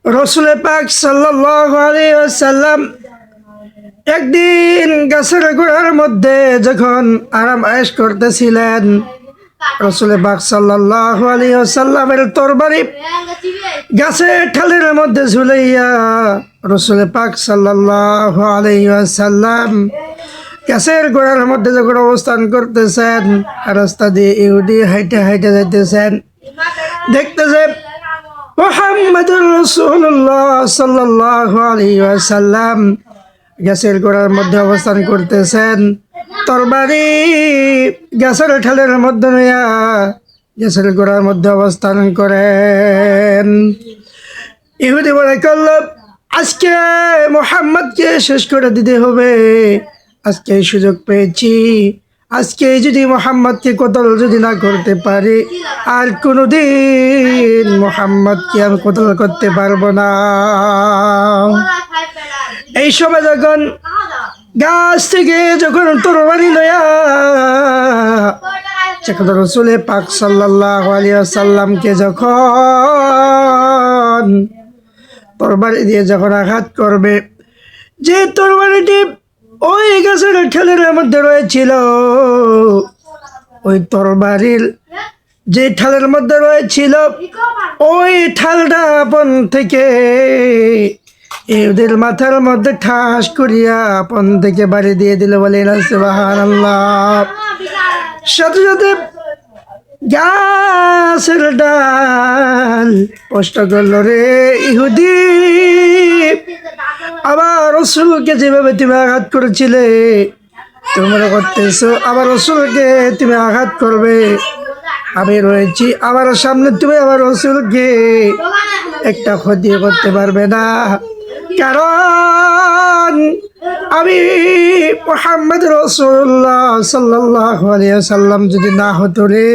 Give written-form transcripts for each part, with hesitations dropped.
রসুল পাক সাল্লাল্লাহু আলাইহি ওয়াসাল্লাম একদিন গাছের গোড়ার মধ্যে যখন আরাম আয়েশ করতেছিলেন, রসুল পাক সাল্লাল্লাহু আলাইহি ওয়াসাল্লামের তরবারি গাছের ঠালের মধ্যে ঝুলাইয়া রসুল পাক সাল্লাল্লাহু আলাইহি ওয়াসাল্লাম গাছের গোড়ার মধ্যে যখন অবস্থান করতেছেন, রাস্তা দিয়ে ইহুদি হাইটে হাইটে যাইতেছেন, দেখতেছেন মুহাম্মদুর রাসূলুল্লাহ সাল্লাল্লাহু আলাইহি ওয়াসাল্লাম গাছের গোড়ার মধ্যে অবস্থান করতেছেন, তরবারি গাছের ঠালের মধ্যে নিয়া গাছের গোড়ার মধ্যে অবস্থান করেন। ইহুদি বলে করল, আজকে মুহাম্মদকে শেষ করে দিতে হবে, আজকে এই সুযোগ পেয়েছি, আজকে যদি মুহাম্মদকে কতল যদি না করতে পারি আর কোনোদিন মুহাম্মদকে আমি কতল করতে পারবো না। এই সময় যখন গাছ থেকে যখন তরবারি লয়া যখন রসুল পাক সাল্লাল্লাহু আলাইহি ওয়াসাল্লামকে যখন তরবারি দিয়ে যখন আঘাত করবে, যে তরবারিটি ওই গাছের ঠালের মধ্যে রয়েছিল, ওই তরবারির যে ঠালের মধ্যে রয়েছিল ওই ঠালটা আপন থেকে এদের মাথার মধ্যে ঠাস করিয়া আপন থেকে বাড়ি দিয়ে দিল। বলে সুবহানাল্লাহ। সাথে সাথে গাছের ডাল স্পষ্ট করল, রে ইহুদি, আবার রসুলকে যেভাবে তুমি আঘাত করেছিলে তোমরা করতেছো, আবার রসুলকে তুমি আঘাত করবে, আমি রয়েছি আমার সামনে, তুমি আবার রসুলকে একটা ক্ষতি করতে পারবে না, কারণ আমি মুহাম্মদ রাসূলুল্লাহ সাল্লাল্লাহু আলাইহি ওয়াসাল্লাম যদি না হতো রে,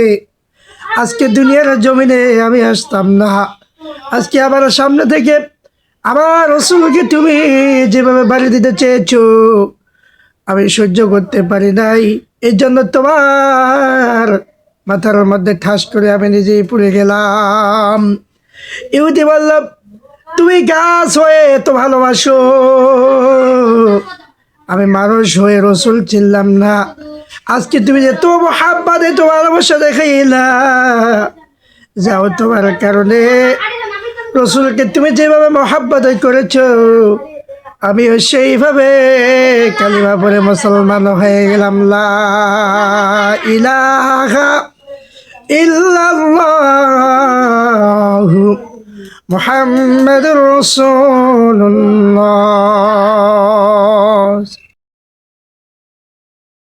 আজকে দুনিয়ার জমিনে আমি আসতাম না। আজকে আবার সামনে থেকে আমার রসুলকে তুমি যেভাবে বাড়ি দিতে চেয়েছো আমি সহ্য করতে পারি নাই, এই জন্য তোমার মাথার মধ্যে ঠাস করে আমি নিজেই পড়ে গেলাম। ইহুদি বলল, তুমি গাছ হয়ে এত ভালোবাসো, আমি মানুষ হয়ে রসুল চিনলাম না, আজকে তুমি যে তো মোহাব্বত এত ভালোবাসা দেখাইলা, যাও তোমার কারণে রসুলকে তুমি যেভাবে মোহাব্বত করেছো আমিও সেইভাবে কালিমা পড়ে মুসলমান হয়ে গেলাম। লা ইলাহা ইল্লাল্লাহু মুহাম্মাদুর রাসূলুল্লাহ।